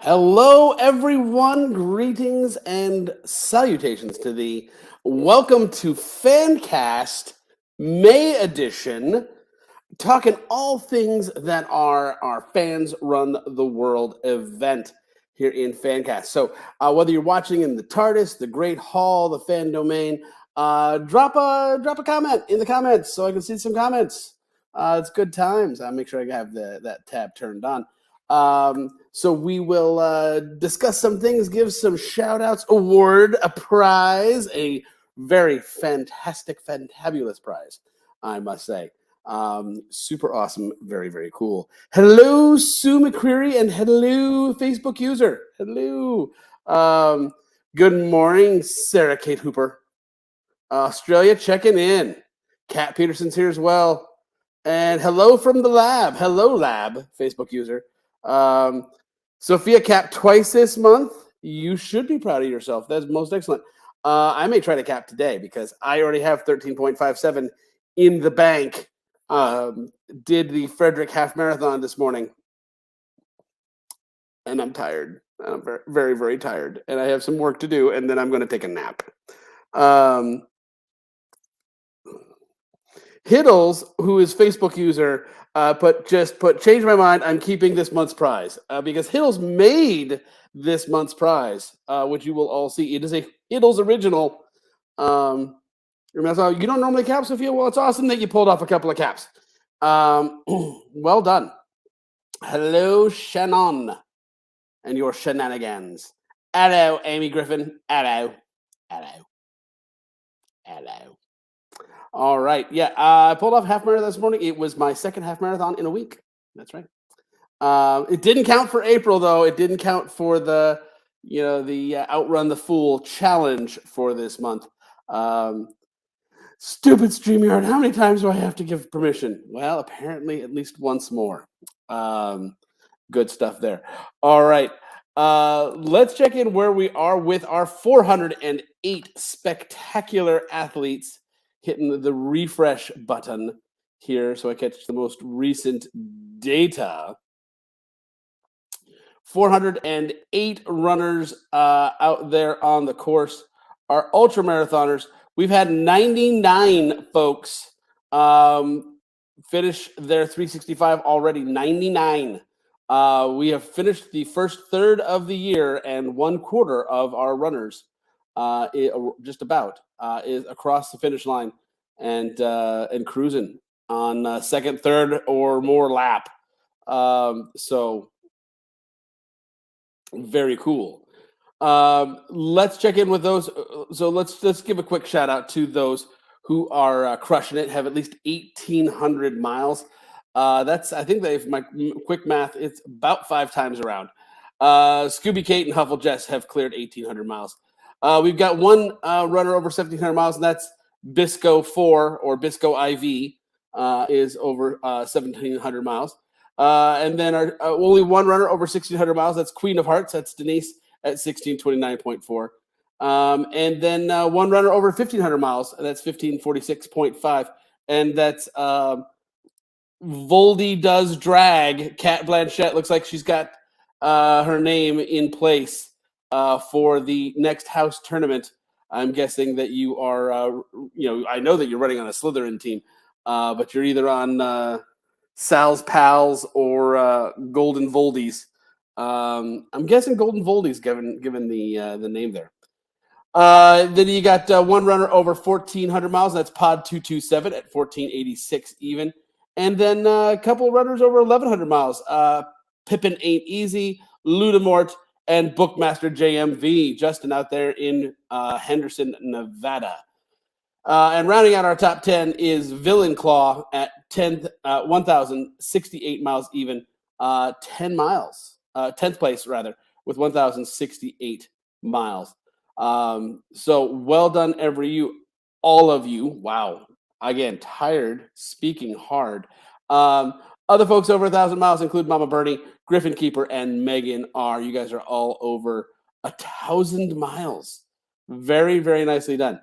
Hello, everyone. Greetings and salutations to thee. Welcome to FanCast May Edition, talking all things that are our Fans Run the World event here in FanCast. So, whether you're watching in the TARDIS, the Great Hall, the Fan Domain, drop a comment in the comments so I can see some comments. It's good times. I'll make sure I have that tab turned on. So we will discuss some things, give some shout outs, award a prize, a very fantastic, fantabulous prize, I must say. Super awesome, very, very cool. Hello, Sue McCreary, and hello, Facebook user. Hello. Good morning, Sarah Kate Hooper. Australia checking in. Kat Peterson's here as well. And hello from the lab. Hello, lab, Facebook user. Sophia capped twice this month. You should be proud of yourself. That's most excellent. I may try to cap today because I already have 13.57 in the bank. Did the Frederick half marathon this morning, and I'm tired. I'm very, very, very tired, and I have some work to do, and then I'm going to take a nap. Hiddles, who is Facebook user, put change my mind. I'm keeping this month's prize because Hiddles made this month's prize, which you will all see. It is a Hiddles original. You don't normally cap, Sophia. Well, it's awesome that you pulled off a couple of caps. Well done. Hello, Shannon, and your shenanigans. Hello, Amy Griffin. Hello. All right. Yeah, I pulled off half marathon this morning. It was my second half marathon in a week. That's right. It didn't count for April, though. It didn't count for the Outrun the Fool challenge for this month. Stupid StreamYard. How many times do I have to give permission? Well, apparently at least once more. Good stuff there. All right. Let's check in where we are with our 408 spectacular athletes. Hitting the refresh button here so I catch the most recent data. 408 runners out there on the course are ultra marathoners. We've had 99 folks finish their 365 already. 99. We have finished the first third of the year, and 1/4 of our runners, just about, is across the finish line and cruising on second, third, or more lap. So very cool. Let's check in with those. So let's give a quick shout out to those who are crushing it. Have at least 1,800 miles. That's, I think, if my quick math, it's about 5 times around. Scooby Kate and Huffle Jess have cleared 1,800 miles. We've got one runner over 1,700 miles, and that's Bisco 4 or Bisco IV is over 1,700 miles. And then our only one runner over 1,600 miles. That's Queen of Hearts. That's Denise at 1629.4. And then one runner over 1,500 miles. That's 1546.5. And that's Voldy Does Drag. Kat Blanchette looks like she's got her name in place for the next house tournament. I'm guessing that you are, I know that you're running on a Slytherin team, but you're either on Sal's Pals or Golden Voldies. I'm guessing Golden Voldies, given the name there. Then you got one runner over 1,400 miles. That's Pod 227 at 1486 even. And then a couple of runners over 1,100 miles. Pippin Ain't Easy, Ludamort, and Bookmaster JMV, Justin out there in Henderson, Nevada. And rounding out our top 10 is Villain Claw at 1,068 miles even, 10 miles, 10th place rather, with 1,068 miles. So well done, all of you. Wow. Again, tired, speaking hard. Other folks over 1,000 miles include Mama Bernie, Griffin Keeper, and Megan R. You guys are all over 1,000 miles. Very, very nicely done.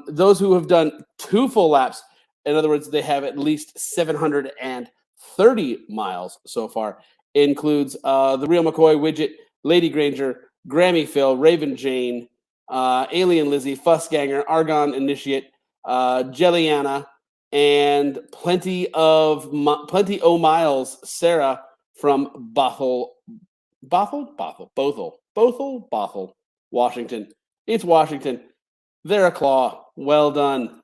Those who have done 2 full laps, in other words, they have at least 730 miles so far, includes the Real McCoy, Widget, Lady Granger, Grammy Phil, Raven Jane, Alien Lizzie, Fussganger, Argon Initiate, Jelliana, and plenty O Miles, Sarah from Bothell, Washington. It's Washington. They're a claw. Well done.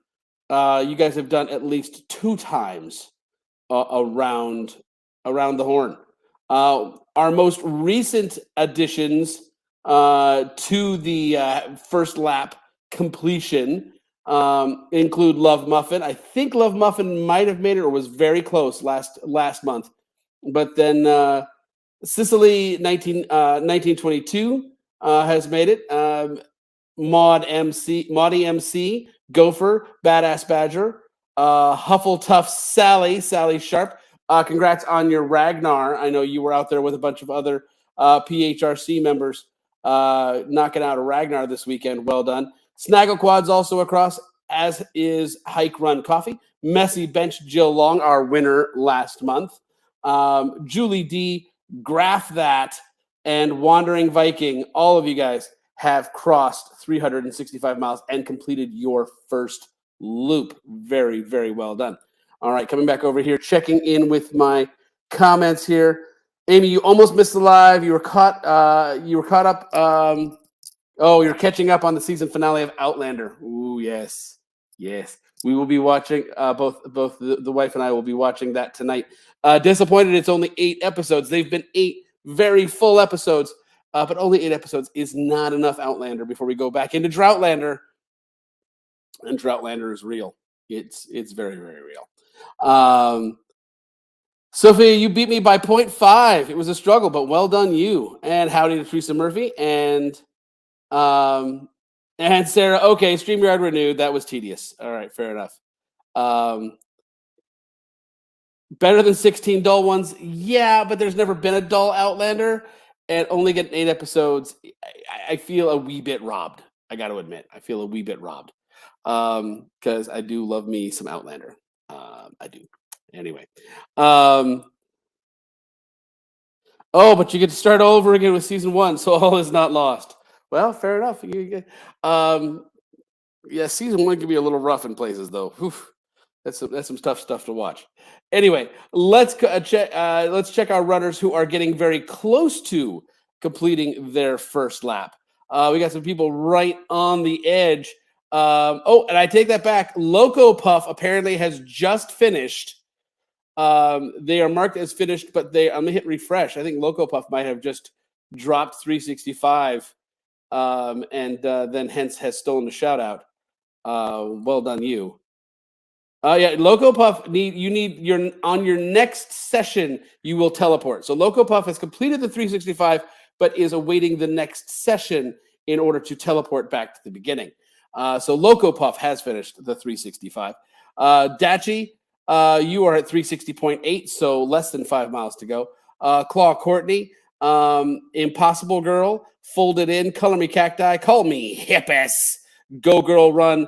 You guys have done at least 2 times around the horn. Our most recent additions to the first lap completion include Love Muffin. I think Love Muffin might have made it or was very close last month, but then Sicily 1922 has made it. Maudie MC, Gopher, Badass Badger, Huffletuff Sally Sharp. Congrats on your Ragnar. I know you were out there with a bunch of other PHRC members knocking out a Ragnar this weekend. Well done. Snaggle Quad's also across, as is Hike Run Coffee. Messy Bench Jill Long, our winner last month. Julie D, Graph That, and Wandering Viking. All of you guys have crossed 365 miles and completed your first loop. Very, very well done. All right, coming back over here, checking in with my comments here. Amy, you almost missed the live. You were caught up. You're catching up on the season finale of Outlander. Ooh, yes. We will be watching. Both the wife and I will be watching that tonight. Disappointed it's only 8 episodes. They've been 8 very full episodes. But only 8 episodes is not enough Outlander before we go back into Droughtlander. And Droughtlander is real. It's very, very real. Sophia, you beat me by 0.5. It was a struggle, but well done you. And howdy to Teresa Murphy. And Sarah, okay, StreamYard renewed. That was tedious. All right, fair enough. Better than 16 dull ones? Yeah, but there's never been a dull Outlander. And only getting 8 episodes, I feel a wee bit robbed. I got to admit, I feel a wee bit robbed because I do love me some Outlander. I do. Anyway. But you get to start all over again with season 1, so all is not lost. Well, fair enough. Yeah, season 1 can be a little rough in places, though. Oof. That's some tough stuff to watch. Anyway, let's check our runners who are getting very close to completing their first lap. We got some people right on the edge. And I take that back. Loco Puff apparently has just finished. They are marked as finished, but I'm gonna hit refresh. I think Loco Puff might have just dropped 365, and then hence has stolen the shout out. Well done, you. Yeah, Loco Puff on your next session, you will teleport. So Loco Puff has completed the 365, but is awaiting the next session in order to teleport back to the beginning. So Loco Puff has finished the 365. Dachi, you are at 360.8, so less than 5 miles to go. Claw Courtney, Impossible Girl, Folded In, Color Me Cacti, Call Me Hippus, Go Girl Run,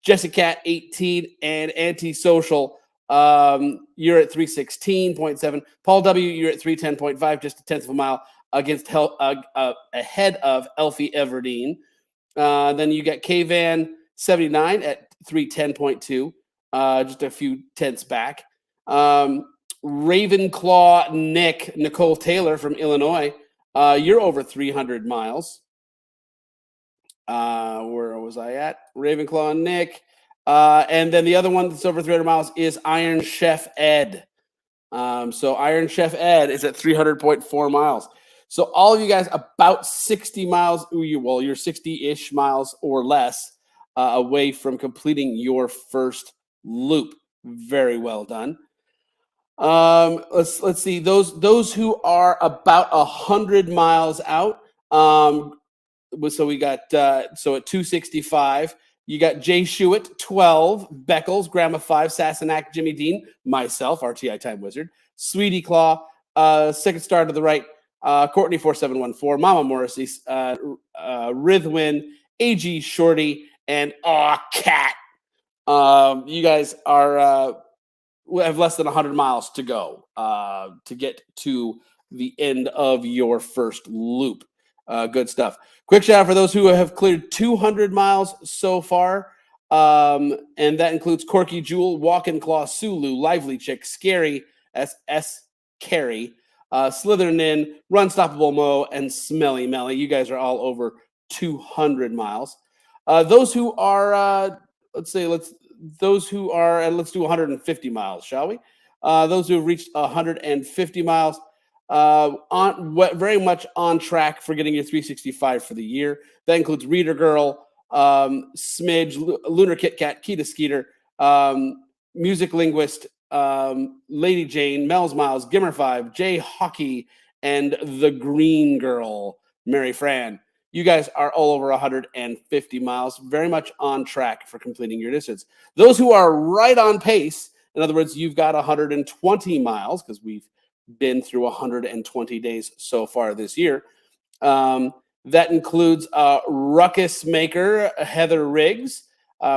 Jessica 18 and Antisocial. You're at 316.7. Paul W, you're at 310.5, just a tenth of a mile ahead of Elfie Everdeen. Then you got K-Van 79 at 310.2, just a few tenths back. Ravenclaw Nicole Taylor from Illinois, you're over 300 miles. Where was I at? Ravenclaw Nick. And then the other one that's over 300 miles is Iron Chef Ed. So Iron Chef Ed is at 300.4 miles. So all of you guys about 60 miles, you're 60-ish miles or less away from completing your first loop. Very well done. Let's see. Those who are about 100 miles out. So we got at 265, you got Jay Shuitt, 12, Beckles, Grandma 5, Sassenach, Jimmy Dean, myself, RTI Time Wizard, Sweetie Claw, second star to the right, Courtney 4714, Mama Morrissey, Rithwin, AG Shorty, and Cat. You guys are have less than 100 miles to go to get to the end of your first loop. Good stuff. Quick shout out for those who have cleared 200 miles so far. And that includes Corky Jewel, Walkin' Claw, Sulu, Lively Chick, Scary, S. Carey, Slytherin In, Runstoppable Mo, and Smelly Melly. You guys are all over 200 miles. Those who are, let's do 150 miles, shall we? Those who have reached 150 miles, very much on track for getting your 365 for the year. That includes Reader Girl, Smidge, Lunar Kit Kat, Kita Skeeter, Music Linguist, Lady Jane, Mel's Miles, Gimmer 5, Jay Hockey, and the Green Girl, Mary Fran. You guys are all over 150 miles, very much on track for completing your distance. Those who are right on pace, in other words, you've got 120 miles, because we've been through 120 days so far this year. That includes Ruckus Maker Heather Riggs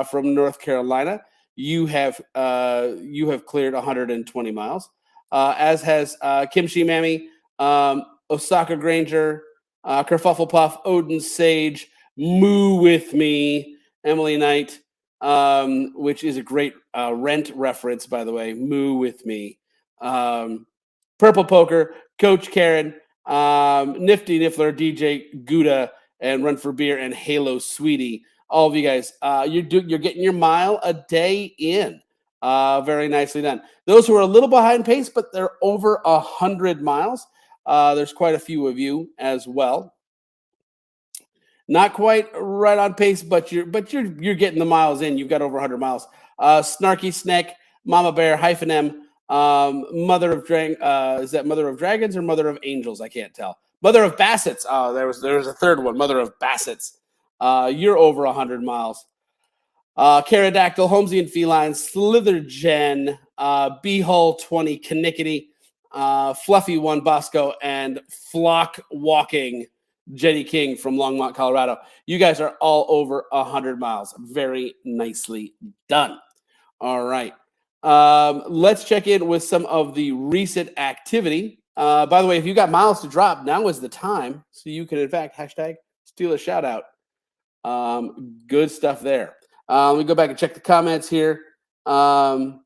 from North Carolina. You have cleared 120 miles, as has Kimchi Mammy, Osaka Granger, Kerfuffle Puff, Odin Sage, Moo With Me, Emily Knight, which is a great Rent reference, by the way. Moo With Me, Purple Poker, Coach Karen, Nifty Niffler, DJ Gouda, and Run for Beer, and Halo Sweetie. All of you guys, you're getting your mile a day in. Very nicely done. Those who are a little behind pace, but they're over 100 miles. There's quite a few of you as well. Not quite right on pace, but you're getting the miles in. You've got over 100 miles. Snarky Snack, Mama Bear, Hyphen M, Mother of is that Mother of Dragons or Mother of Angels? I can't tell. Mother of Bassets. Oh, there was a third one. Mother of Bassets. You're over 100 miles. Pterodactyl, Holmesian Feline, Slither Jen, Beehole 20, Kanickety, Fluffy One Bosco, and Flock Walking Jenny King from Longmont, Colorado. You guys are all over 100 miles. Very nicely done. All right. Let's check in with some of the recent activity. By the way, if you got miles to drop, now is the time. So you can, in fact, hashtag steal a shout out. Good stuff there. Let me go back and check the comments here. You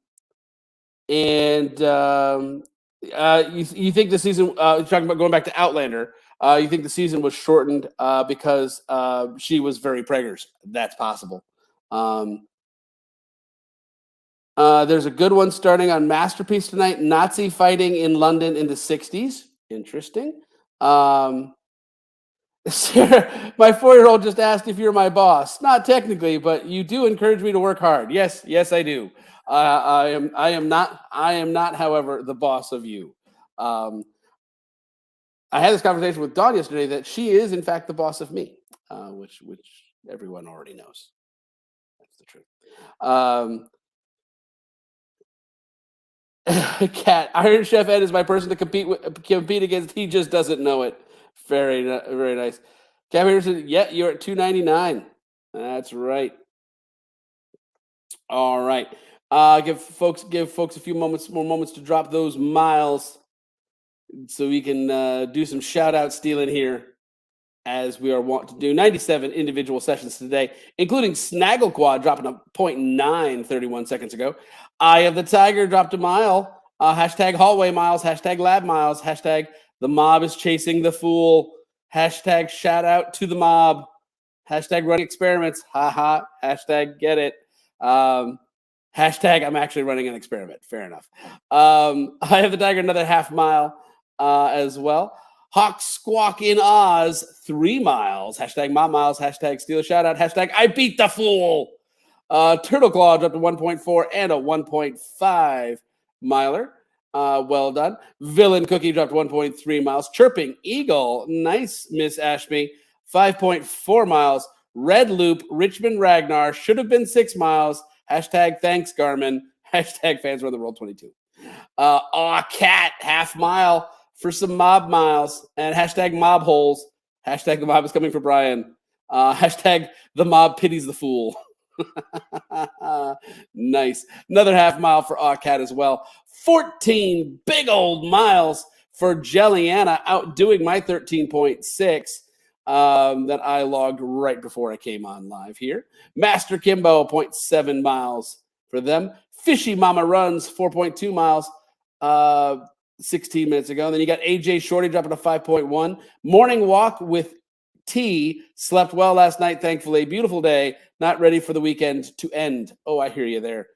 think the season, talking about going back to Outlander, you think the season was shortened because she was very preggers? That's possible. There's a good one starting on Masterpiece tonight. Nazi fighting in London in the 60s. Interesting. Sarah, my 4-year-old just asked if you're my boss. Not technically, but you do encourage me to work hard. Yes, I do. I am not, however, the boss of you. I had this conversation with Dawn yesterday that she is, in fact, the boss of me, which everyone already knows. That's the truth. Cat, Iron Chef Ed is my person to compete against. He just doesn't know it. Very nice. Cat Peterson, yeah, you're at 299. That's right. All right. Give folks a few more moments to drop those miles, so we can do some shout out stealing here, as we are wont to do. 97 individual sessions today, including Snaggle Quad dropping a 0.9 31 seconds ago. Eye of the Tiger dropped a mile. Hashtag hallway miles. Hashtag lab miles. Hashtag the mob is chasing the fool. Hashtag shout out to the mob. Hashtag running experiments. Haha. Hashtag get it. Hashtag I'm actually running an experiment. Fair enough. Eye of the Tiger, another half mile as well. Hawk Squawk in Oz, 3 miles. Hashtag mob miles. Hashtag steal a shout out. Hashtag I beat the fool. Turtle Claw dropped a 1.4 and a 1.5 miler. Well done. Villain Cookie dropped 1.3 miles. Chirping Eagle, nice, Miss Ashby, 5.4 miles. Red Loop, Richmond Ragnar, should have been 6 miles. Hashtag thanks, Garmin. Hashtag fans run the world 22. Cat, half mile for some mob miles. And hashtag mob holes. Hashtag the mob is coming for Brian. Hashtag the mob pities the fool. Nice. Another half mile for Cat as well. 14 big old miles for Jelliana, outdoing my 13.6 that I logged right before I came on live here. Master Kimbo, 0.7 miles for them. Fishy Mama runs 4.2 miles 16 minutes ago. And then you got AJ Shorty dropping to 5.1. Morning walk with T. Slept well last night, thankfully. Beautiful day. Not ready for the weekend to end. Oh, I hear you there.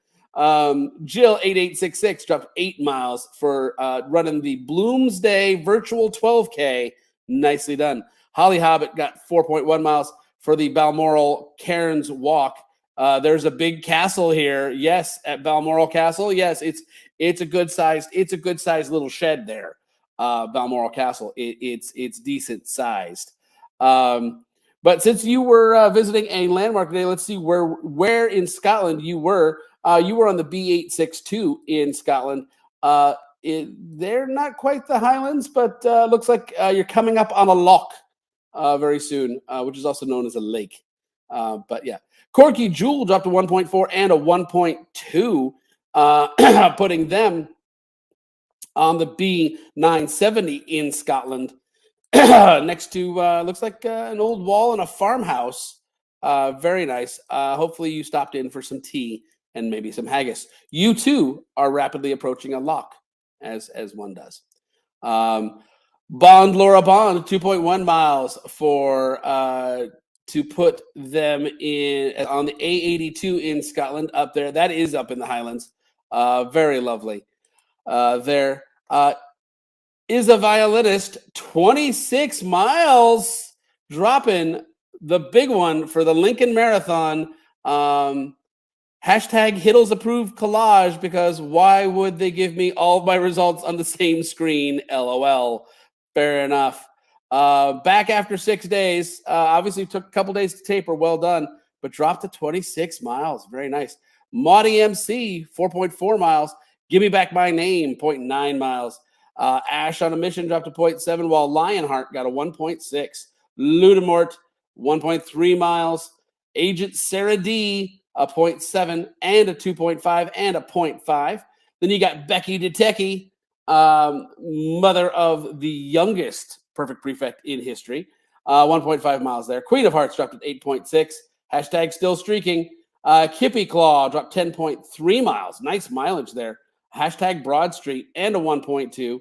Jill 8866 dropped 8 miles for running the Bloomsday virtual 12K. Nicely done. Holly Hobbit got 4.1 miles for the Balmoral Cairns walk. There's a big castle here. Yes, at Balmoral Castle. Yes, it's a good sized little shed there. Balmoral Castle. It's decent sized. But since you were visiting a landmark today, let's see where in Scotland you were. You were on the B862 in Scotland. They're not quite the Highlands, but looks like you're coming up on a loch very soon, which is also known as a lake. But yeah, Corky Jewel dropped a 1.4 and a 1.2, putting them on the B970 in Scotland. Next to looks like an old wall and a farmhouse. Very nice. Hopefully you stopped in for some tea and maybe some haggis. You too are rapidly approaching a lock, as one does. Bond Laura Bond, 2.1 miles for to put them in on the A82 in Scotland up there. That is up in the Highlands. Very lovely. There is a violinist, 26 miles, dropping the big one for the Lincoln Marathon. Hashtag Hiddles approved collage, because why would they give me all of my results on the same screen? LOL. Fair enough. Back after 6 days. Obviously took a couple days to taper. Well done. But dropped to 26 miles. Very nice. Maudie MC, 4.4 miles. Give me back my name, 0.9 miles. Ash on a mission dropped to 0.7, while Lionheart got a 1.6. Ludamort, 1.3 miles. Agent Sarah D, a 0.7 and a 2.5 and a 0.5. Then you got Becky Detecki, mother of the youngest perfect prefect in history. 1.5 miles there. Queen of Hearts dropped at 8.6. Hashtag still streaking. Kippy Claw dropped 10.3 miles. Nice mileage there. Hashtag Broad Street and a 1.2.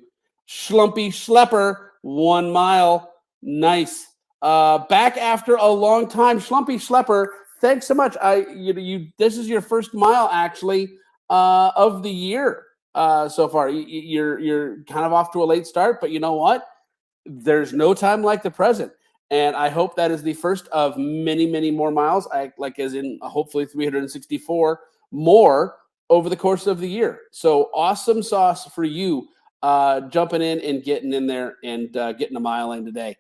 Schlumpy Schlepper, 1 mile. Nice. Back after a long time. Schlumpy Schlepper, thanks so much. This is your first mile actually of the year so far. You're kind of off to a late start, but you know what? There's no time like the present. And I hope that is the first of many, many more miles. As in hopefully 364 more over the course of the year. So awesome sauce for you jumping in and getting in there and getting a mile in today.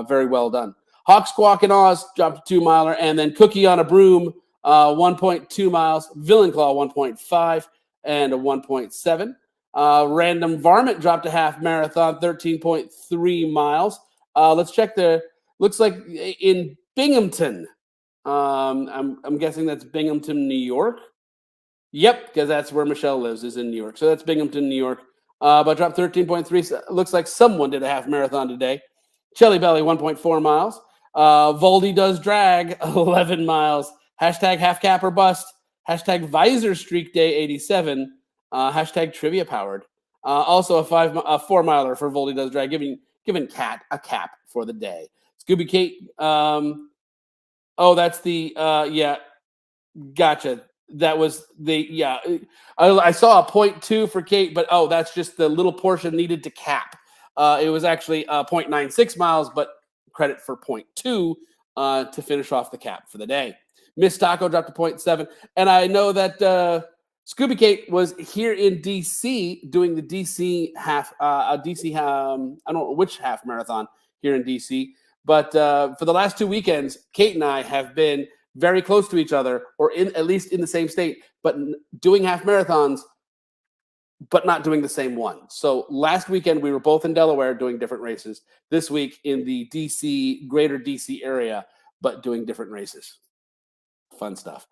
Very well done. Hawk Squawk and Oz dropped a 2 miler, and then Cookie on a Broom, 1.2 miles. Villain Claw, 1.5 and a 1.7. Random Varmint dropped a half marathon, 13.3 miles. Let's check looks like in Binghamton. I'm guessing that's Binghamton, New York. Yep, because that's where Michelle lives, is in New York. So that's Binghamton, New York. But dropped 13.3. Looks like someone did a half marathon today. Chelly Belly, 1.4 miles. Voldy Does Drag, 11 miles. Hashtag half cap or bust. Hashtag Visor Streak Day 87. Hashtag Trivia Powered. Also a 4 miler for Voldy Does Drag, giving Cat a cap for the day. Scooby Kate. That's the yeah. Gotcha. That was I saw a 0.2 for Kate, but that's just the little portion needed to cap. It was actually 0.96 miles, but credit for 0.2 to finish off the cap for the day. Miss Taco dropped to 0.7, and I know that Scooby Kate was here in DC doing the DC half. I don't know which half marathon here in DC, but for the last 2 weekends, Kate and I have been very close to each other, or at least in the same state, but doing half marathons, but not doing the same one. So last weekend, we were both in Delaware doing different races. This week in the greater DC area, but doing different races. Fun stuff.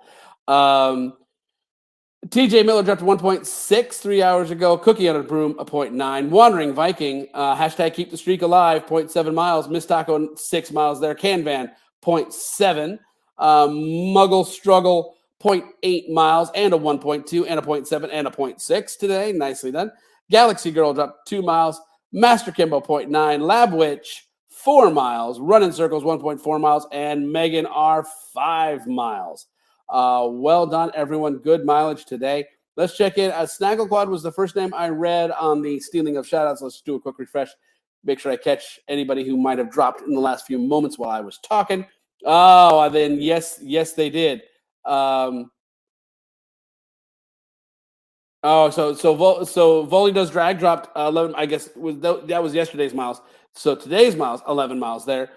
TJ Miller dropped 1.6 3 hours ago. Cookie on a Broom, a 0.9. Wandering Viking, hashtag keep the streak alive, 0.7 miles. Miss Taco, 6 miles there. Canvan, 0.7. Muggle Struggle, 0.8 miles and a 1.2 and a 0.7 and a 0.6 today. Nicely done. Galaxy Girl dropped 2 miles. Master Kimbo, 0.9. Lab Witch, 4 miles. Run in Circles, 1.4 miles. And Megan R, 5 miles. Well done, everyone. Good mileage today. Let's check in. Snagglequad was the first name I read on the stealing of shoutouts. Let's do a quick refresh. Make sure I catch anybody who might have dropped in the last few moments while I was talking. Oh, then yes, they did. So Volley Does Drag dropped 11. I guess that was yesterday's miles. So today's miles, 11 miles there.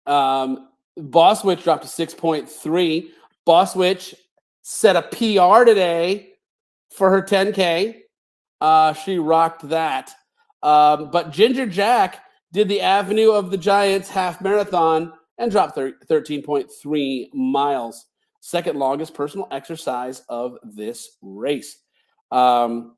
Boss Witch dropped to 6.3. Boss Witch set a PR today for her 10K. She rocked that. But Ginger Jack did the Avenue of the Giants half marathon and dropped 13.3 miles. Second longest personal exercise of this race. Doctor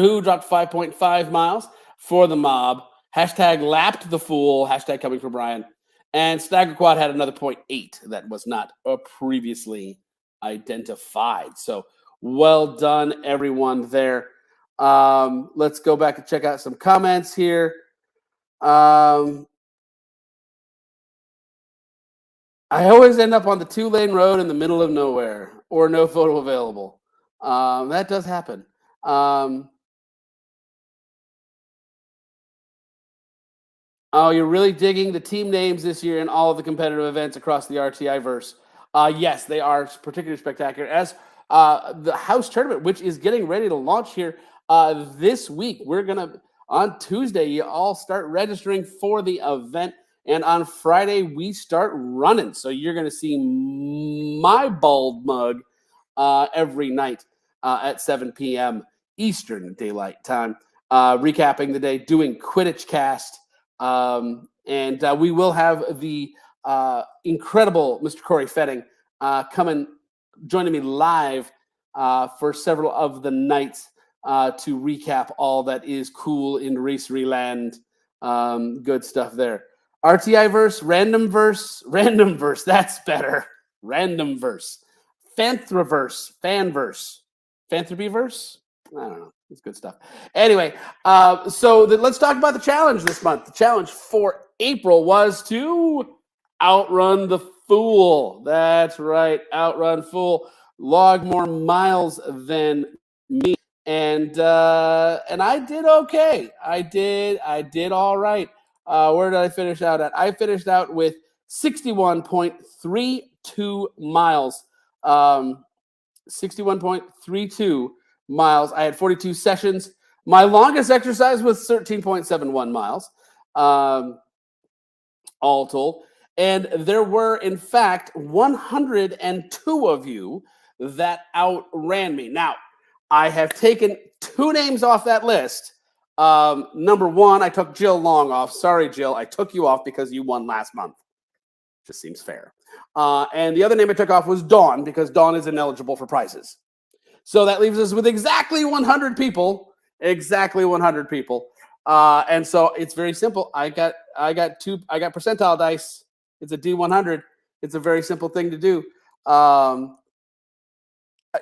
Who dropped 5.5 miles for the mob. Hashtag lapped the fool. Hashtag coming for Brian. And Stagger Quad had another 0.8 that was not previously identified. So well done, everyone there. Let's go back and check out some comments here. I always end up on the 2-lane road in the middle of nowhere or no photo available. That does happen. Oh, you're really digging the team names this year in all of the competitive events across the RTI-verse. Yes, they are particularly spectacular. As the house tournament, which is getting ready to launch here this week. We're going to, on Tuesday, you all start registering for the event. And on Friday, we start running. So you're going to see my bald mug every night at 7 p.m. Eastern Daylight Time, recapping the day, doing Quidditch cast. And we will have the incredible Mr. Corey Fetting joining me live for several of the nights to recap all that is cool in Racery land. Good stuff there. RTI verse, random verse, that's better. Random verse. Fanthraverse, fanverse. Fanthropy verse? I don't know. It's good stuff. Anyway, let's talk about the challenge this month. The challenge for April was to outrun the fool. That's right, outrun fool. Log more miles than me, and I did okay. I did all right. Where did I finish out at? I finished out with 61.32 miles. 61.32 miles. I had 42 sessions. My longest exercise was 13.71 miles, all told. And there were, in fact, 102 of you that outran me. Now, I have taken 2 names off that list. Number 1, I took Jill Long off. Sorry, Jill. I took you off because you won last month. Just seems fair. And the other name I took off was Dawn because Dawn is ineligible for prizes. So that leaves us with exactly 100 people. Exactly 100 people. And so it's very simple. I got percentile dice. It's a D100. It's a very simple thing to do.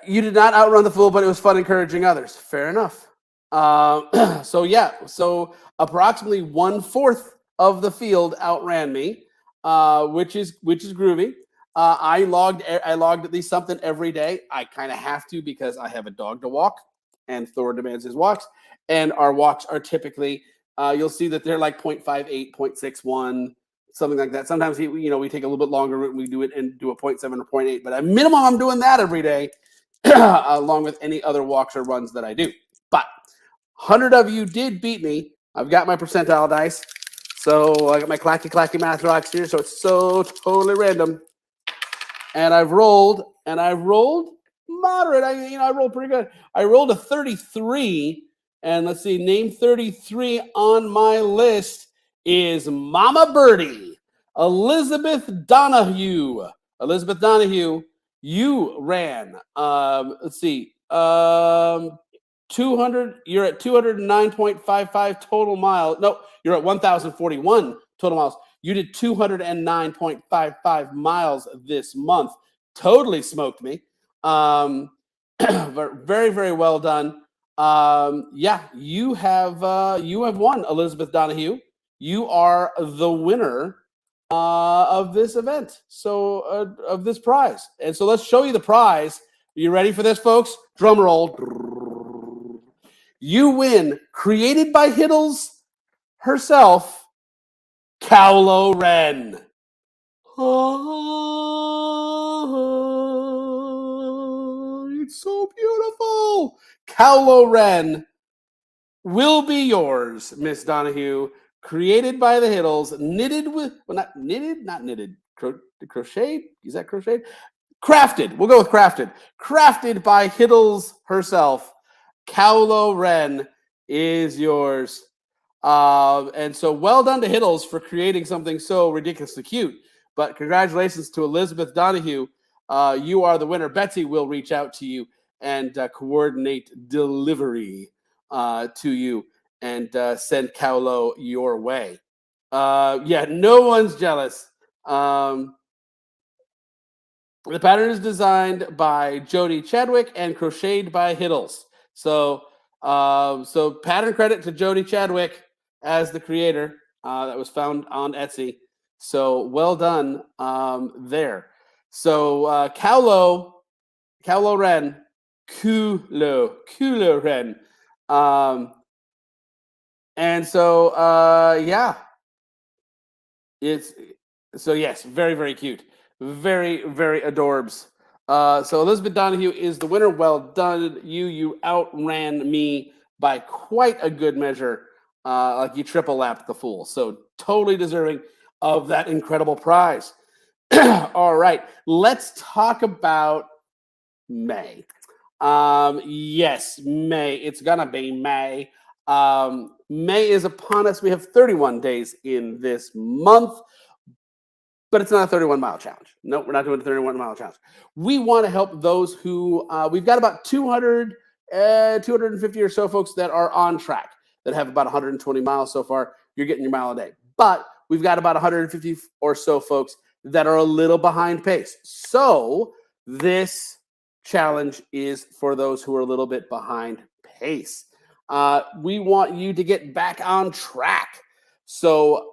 You did not outrun the fool, but it was fun encouraging others. Fair enough. So approximately 1/4 of the field outran me, which is groovy. I logged at least something every day. I kind of have to because I have a dog to walk, and Thor demands his walks. And our walks are typically, you'll see that they're like 0.58, 0.61, something like that. Sometimes we take a little bit longer route and we do it and do a 0.7 or 0.8. But at minimum, I'm doing that every day, along with any other walks or runs that I do. But 100 of you did beat me. I've got my percentile dice. So I got my clacky math rocks here. So it's so totally random. And I've rolled moderate. I rolled pretty good. I rolled a 33. And let's see, name 33 on my list is Mama Birdie, Elizabeth Donahue. Elizabeth Donahue You ran, let's see, 200, you're at 209.55 total miles. No, you're at 1,041 total miles. You did 209.55 miles this month. Totally smoked me. Very, very well done. Yeah, you have won, Elizabeth Donahue. You are the winner of this event, so of this prize. And so let's show you the prize. Are you ready for this, folks? Drum roll. You win, created by Hiddles herself, Kylo Ren. Oh, it's so beautiful. Kylo Ren will be yours, Miss Donahue. Created by the Hiddles, knitted with, well, not knitted, crocheted? Is that crocheted? Crafted. We'll go with crafted. Crafted by Hiddles herself. Kylo Ren is yours. And so well done to Hiddles for creating something so ridiculously cute. But congratulations to Elizabeth Donahue. You are the winner. Betsy will reach out to you and coordinate delivery to you and send Kylo your way. Yeah, no one's jealous. The pattern is designed by Jody Chadwick and crocheted by Hiddles. So, so pattern credit to Jody Chadwick as the creator. That was found on Etsy. So well done there. So Kylo Ren, Kylo Ren. And so yeah, it's so yes, very, very cute. Very, very adorbs. So Elizabeth Donahue is the winner. Well done. You outran me by quite a good measure. Like you triple lapped the fool. So totally deserving of that incredible prize. All right. Let's talk about May. Yes, May. It's gonna be May. May is upon us. We have 31 days in this month. But it's not a 31-mile challenge. No, we're not doing a 31-mile challenge. We want to help those who, we've got about 250 or so folks that are on track, that have about 120 miles so far. You're getting your mile a day. But we've got about 150 or so folks that are a little behind pace. So this challenge is for those who are a little bit behind pace. We want you to get back on track. So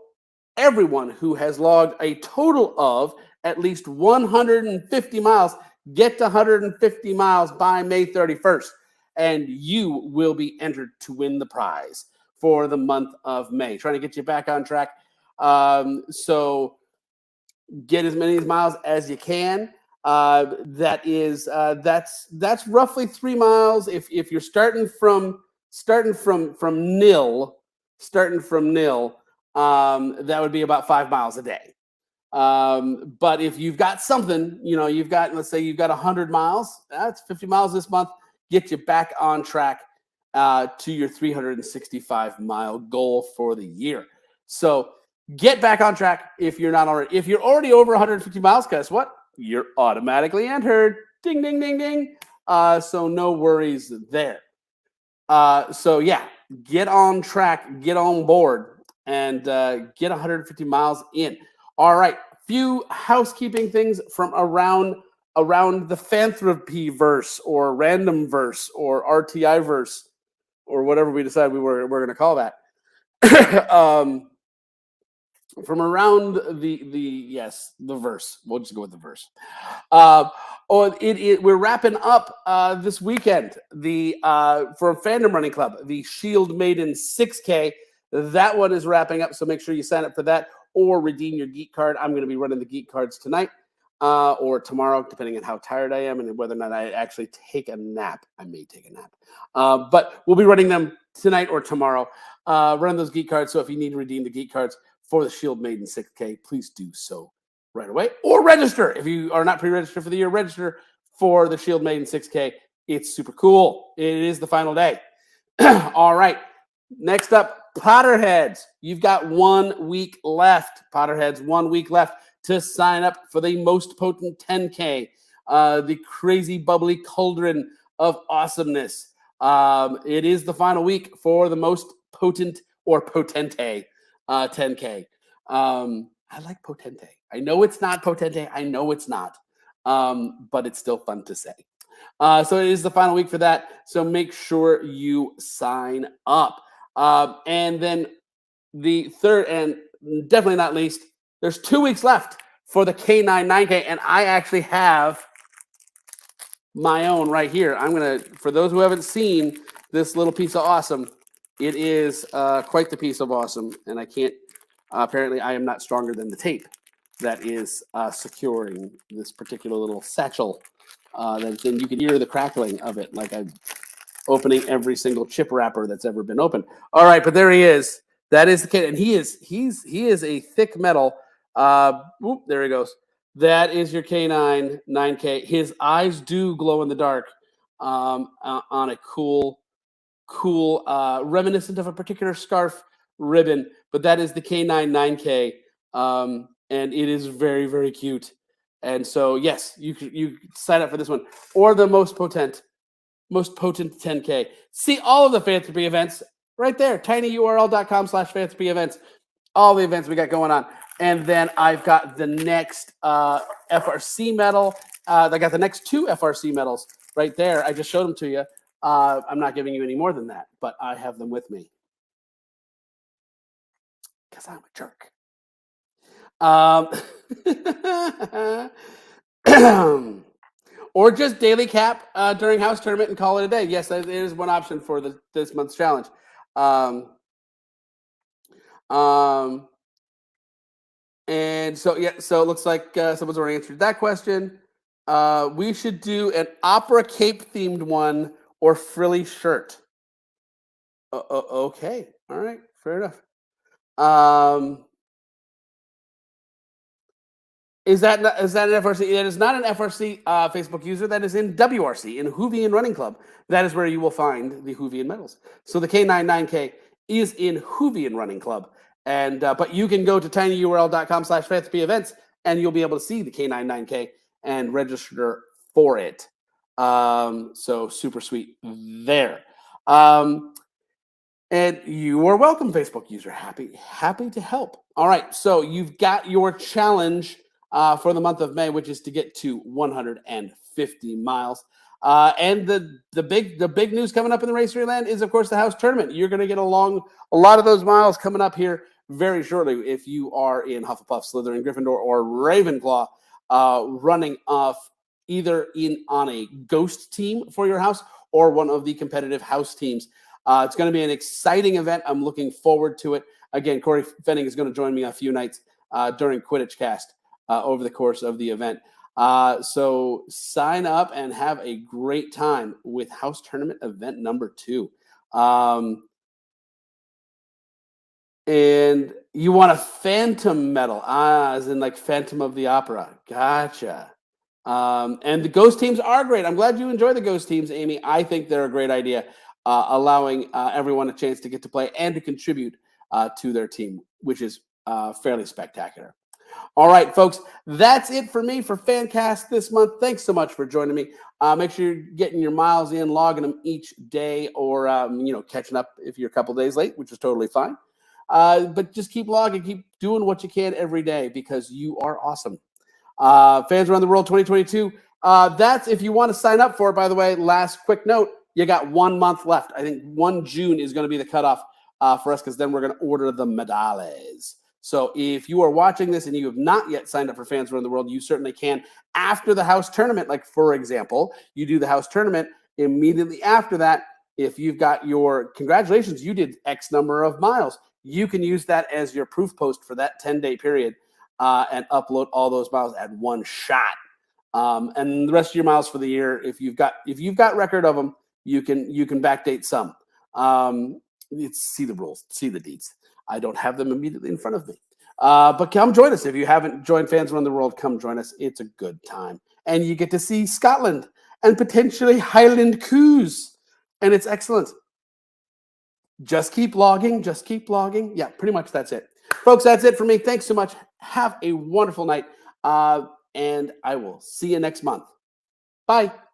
everyone who has logged a total of at least 150 miles, get to 150 miles by May 31st, and you will be entered to win the prize for the month of May. Trying to get you back on track. So get as many miles as you can. That's roughly 3 miles. If you're starting from nil, that would be about 5 miles a day. But if you've got something, you've got, let's say you've got 100 miles, that's 50 miles this month, get you back on track to your 365-mile goal for the year. So get back on track if you're not already. If you're already over 150 miles, guess what? You're automatically entered. Ding, ding, ding, ding. So no worries there. So yeah, get on track, get on board, and get 150 miles in. All right, few housekeeping things from around the Fanthropy verse or random verse or RTI verse or whatever we decide we're going to call that. From around the verse. We'll just go with the verse. We're wrapping up this weekend for Fandom Running Club, the Shield Maiden 6K. That one is wrapping up, so make sure you sign up for that or redeem your geek card. I'm going to be running the geek cards tonight or tomorrow, depending on how tired I am and whether or not I actually take a nap. I may take a nap. But we'll be running them tonight or tomorrow. Run those geek cards, so if you need to redeem the geek cards for the Shield Maiden 6K, please do so right away. Or register. If you are not pre-registered for the year, register for the Shield Maiden 6K. It's super cool. It is the final day. All right. Next up, Potterheads. You've got 1 week left. Potterheads, 1 week left to sign up for the most potent 10K. the crazy, bubbly cauldron of awesomeness. It is the final week for the most potent or potente 10K. I like potente. I know it's not potente. I know it's not. But it's still fun to say. So it is the final week for that. So make sure you sign up. And then the third and definitely not least, there's 2 weeks left for the K9 9K. And I actually have my own right here. I'm going to, for those who haven't seen this little piece of awesome, it is quite the piece of awesome. And I can't, apparently I am not stronger than the tape that is securing this particular little satchel. Then you can hear the crackling of it, like I'm opening every single chip wrapper that's ever been opened. All right, but there he is. That is the kid, and he is a thick metal. There he goes. That is your K9 9K. His eyes do glow in the dark on a cool, reminiscent of a particular scarf ribbon. But that is the K9 9K, and it is very, very cute. And so, yes, you sign up for this one or the most potent 10K. See all of the Fanthropy events right there. tinyurl.com/Fanthropy events. All the events we got going on. And then I've got the next FRC medal. I got the next 2 FRC medals right there. I just showed them to you. I'm not giving you any more than that, but I have them with me because I'm a jerk. Or just daily cap during house tournament and call it a day. Yes, that is one option for this month's challenge. And so, yeah, so it looks like someone's already answered that question. We should do an opera cape themed one or frilly shirt. Okay. All right. Fair enough. Is that an FRC? That is not an FRC Facebook user. That is in WRC, in Whovian Running Club. That is where you will find the Whovian medals. So the K9 9K is in Whovian Running Club. And but you can go to tinyurl.com/Fanthropy events and you'll be able to see the K9 9K and register for it. So super sweet there. And you are welcome, Facebook user. Happy to help. All right, so you've got your challenge for the month of May, which is to get to 150 miles. And the big news coming up in the Racery land is, of course, the house tournament. You're going to get a lot of those miles coming up here very shortly if you are in Hufflepuff, Slytherin, Gryffindor, or Ravenclaw, running off either on a ghost team for your house or one of the competitive house teams. It's going to be an exciting event. I'm looking forward to it. Again, Corey Fenning is going to join me a few nights during Quidditch Cast over the course of the event. So sign up and have a great time with House Tournament event number 2. And you want a Phantom medal, as in like Phantom of the Opera. Gotcha. And the ghost teams are great. I'm glad you enjoy the ghost teams, Amy. I think they're a great idea, allowing everyone a chance to get to play and to contribute to their team, which is fairly spectacular. All right, folks, that's it for me for FanCast this month. Thanks so much for joining me. Make sure you're getting your miles in, logging them each day, or catching up if you're a couple days late, which is totally fine. But just keep logging, keep doing what you can every day because you are awesome. Fans Around the World 2022. That's if you want to sign up for it, by the way. Last quick note, you got 1 month left. I think 1 June is going to be the cutoff for us because then we're going to order the medalles. So if you are watching this and you have not yet signed up for Fans Around the World, you certainly can after the house tournament. Like, for example, you do the house tournament immediately after that. If you've got your congratulations, you did X number of miles. You can use that as your proof post for that 10-day period and upload all those miles at one shot. And the rest of your miles for the year, if you've got record of them, you can backdate some. See the rules, see the deeds. I don't have them immediately in front of me. But come join us. If you haven't joined Fans Around the World, come join us. It's a good time. And you get to see Scotland and potentially Highland Coos. And it's excellent. Just keep logging. Just keep logging. Yeah, pretty much that's it. Folks, that's it for me. Thanks so much. Have a wonderful night. And I will see you next month. Bye.